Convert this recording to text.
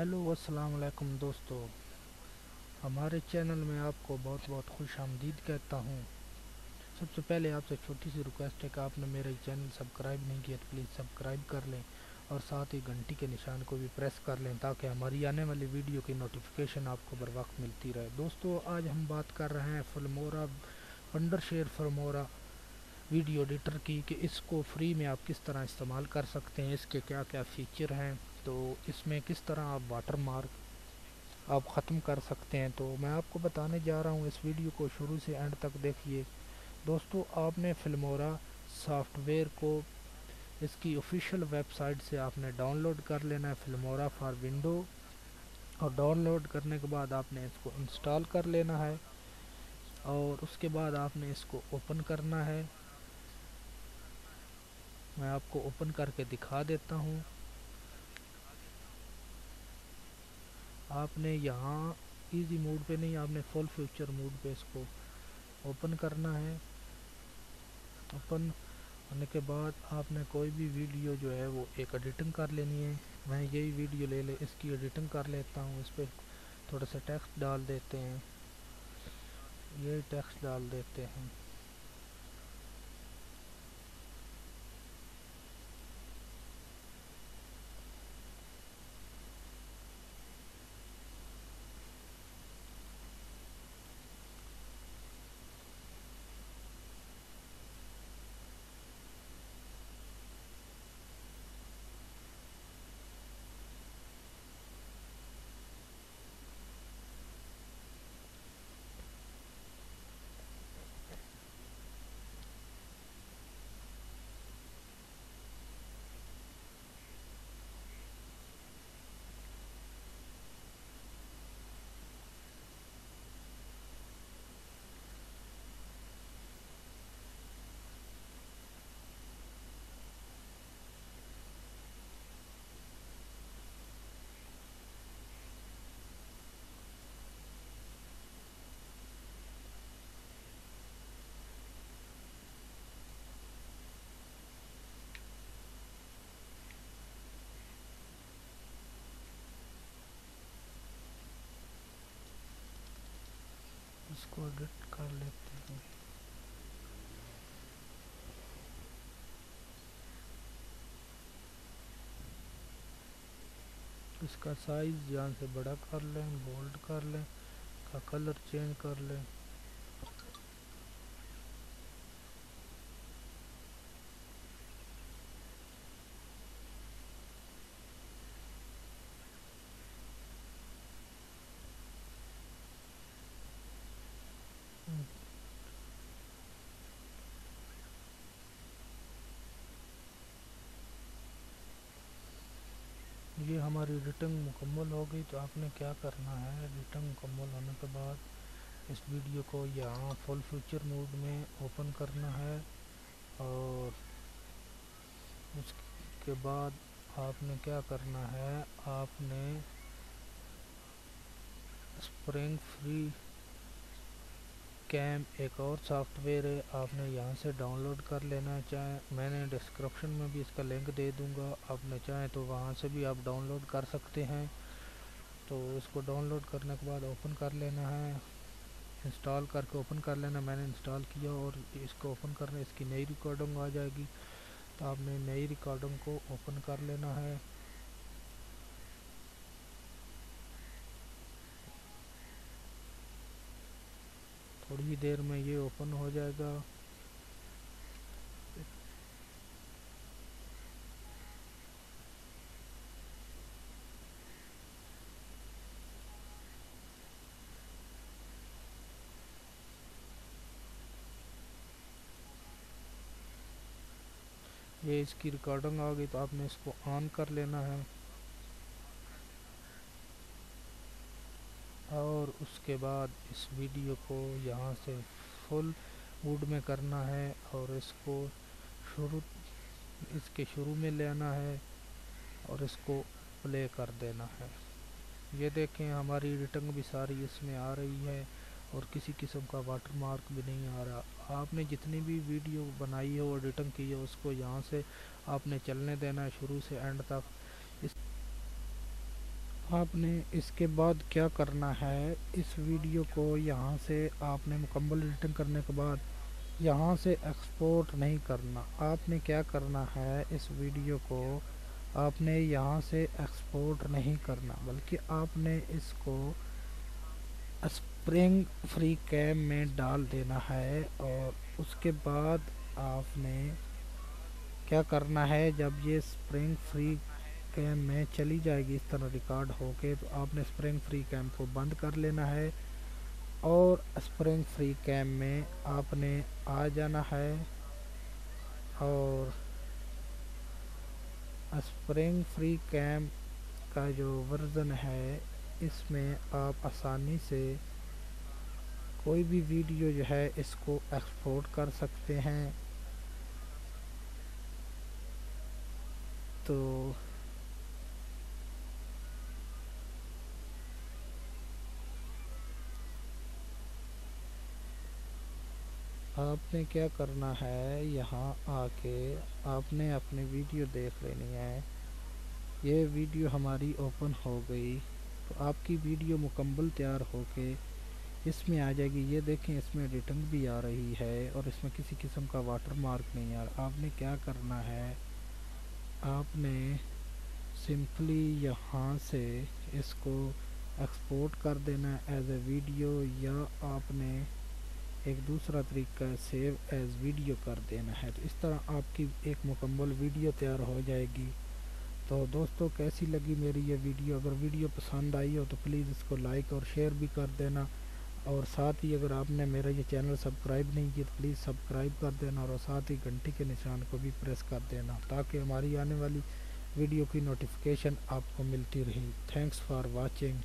Hello अस्सलाम वालेकुम दोस्तों। हमारे चैनल में आपको बहुत बहुत खुश आमदीद कहता हूँ। सबसे पहले आपसे छोटी सी रिक्वेस्ट है कि आपने मेरा चैनल सब्सक्राइब नहीं किया तो प्लीज़ सब्सक्राइब कर लें और साथ ही घंटी के निशान को भी प्रेस कर लें ताकि हमारी आने वाली वीडियो की नोटिफिकेशन आपको बर वक्त मिलती रहे। दोस्तों, आज हम बात कर रहे हैं Filmora Wondershare Filmora video editor की कि इसको फ्री में आप किस तरह इस्तेमाल कर सकते हैं, इसके क्या क्या फ़ीचर हैं, तो इसमें किस तरह आप वाटर मार्क आप ख़त्म कर सकते हैं। तो मैं आपको बताने जा रहा हूँ, इस वीडियो को शुरू से एंड तक देखिए। दोस्तों, आपने फिल्मोरा सॉफ्टवेयर को इसकी ऑफिशियल वेबसाइट से आपने डाउनलोड कर लेना है, फिल्मोरा फॉर विंडो। और डाउनलोड करने के बाद आपने इसको इंस्टॉल कर लेना है और उसके बाद आपने इसको ओपन करना है। मैं आपको ओपन करके दिखा देता हूँ। आपने यहाँ इजी मोड पे नहीं, आपने फुल फ्यूचर मोड पे इसको ओपन करना है। ओपन होने के बाद आपने कोई भी वीडियो जो है वो एक एडिटिंग कर लेनी है। मैं यही वीडियो ले इसकी एडिटिंग कर लेता हूँ। इस पर थोड़ा सा टेक्स्ट डाल देते हैं, यही टेक्स्ट डाल देते हैं। इसको एडिट कर लेते हैं। इसका साइज़ यहाँ से बड़ा कर लें, बोल्ड कर लें, का कलर चेंज कर लें। ये हमारी एडिटिंग मुकम्मल हो गई। तो आपने क्या करना है, एडिटिंग मुकम्मल होने के बाद इस वीडियो को यहाँ फुल फ्यूचर मोड में ओपन करना है और उसके बाद आपने क्या करना है, आपने स्प्रिंग फ्री कैम एक और सॉफ्टवेयर है, आपने यहाँ से डाउनलोड कर लेना है। चाहे मैंने डिस्क्रिप्शन में भी इसका लिंक दे दूँगा, आपने चाहे तो वहाँ से भी आप डाउनलोड कर सकते हैं। तो इसको डाउनलोड करने के बाद ओपन कर लेना है, इंस्टॉल करके ओपन कर लेना। मैंने इंस्टॉल किया और इसको ओपन करने इसकी नई रिकॉर्डिंग आ जाएगी। तो आपने नई रिकॉर्डिंग को ओपन कर लेना है। थोड़ी ही देर में ये ओपन हो जाएगा। ये इसकी रिकॉर्डिंग आ गई, तो आपने इसको ऑन कर लेना है और उसके बाद इस वीडियो को यहाँ से फुल मूड में करना है और इसको शुरू इसके शुरू में लेना है और इसको प्ले कर देना है। ये देखें, हमारी एडिटिंग भी सारी इसमें आ रही है और किसी किस्म का वाटर मार्क भी नहीं आ रहा। आपने जितनी भी वीडियो बनाई हो, एडिटिंग की है, उसको यहाँ से आपने चलने देना है शुरू से एंड तक। इस आपने इसके बाद क्या करना है, इस वीडियो को यहाँ से आपने मुकम्मल एडिटिंग करने के बाद यहाँ से एक्सपोर्ट नहीं करना। आपने क्या करना है, इस वीडियो को आपने यहाँ से एक्सपोर्ट नहीं करना, बल्कि आपने इसको स्प्रिंग फ्री कैम में डाल देना है। और उसके बाद आपने क्या करना है, जब ये स्प्रिंग फ्री कैम में चली जाएगी इस तरह रिकॉर्ड होके, तो आपने स्प्रिंग फ्री कैम को बंद कर लेना है और स्प्रिंग फ्री कैम में आपने आ जाना है। और स्प्रिंग फ्री कैम का जो वर्ज़न है, इसमें आप आसानी से कोई भी वीडियो जो है इसको एक्सपोर्ट कर सकते हैं। तो आपने क्या करना है, यहाँ आके आपने अपनी वीडियो देख लेनी है। ये वीडियो हमारी ओपन हो गई, तो आपकी वीडियो मुकम्मल तैयार होके इसमें आ जाएगी। ये देखें, इसमें एडिटिंग भी आ रही है और इसमें किसी किस्म का वाटर मार्क नहीं आ रहा। आपने क्या करना है, आपने सिंपली यहाँ से इसको एक्सपोर्ट कर देना एज ए वीडियो, या आपने एक दूसरा तरीका सेव एज वीडियो कर देना है। तो इस तरह आपकी एक मुकम्मल वीडियो तैयार हो जाएगी। तो दोस्तों, कैसी लगी मेरी ये वीडियो? अगर वीडियो पसंद आई हो तो प्लीज़ इसको लाइक और शेयर भी कर देना। और साथ ही अगर आपने मेरा ये चैनल सब्सक्राइब नहीं किया तो प्लीज़ सब्सक्राइब कर देना, और साथ ही घंटी के निशान को भी प्रेस कर देना, ताकि हमारी आने वाली वीडियो की नोटिफिकेशन आपको मिलती रहे। Thanks for watching.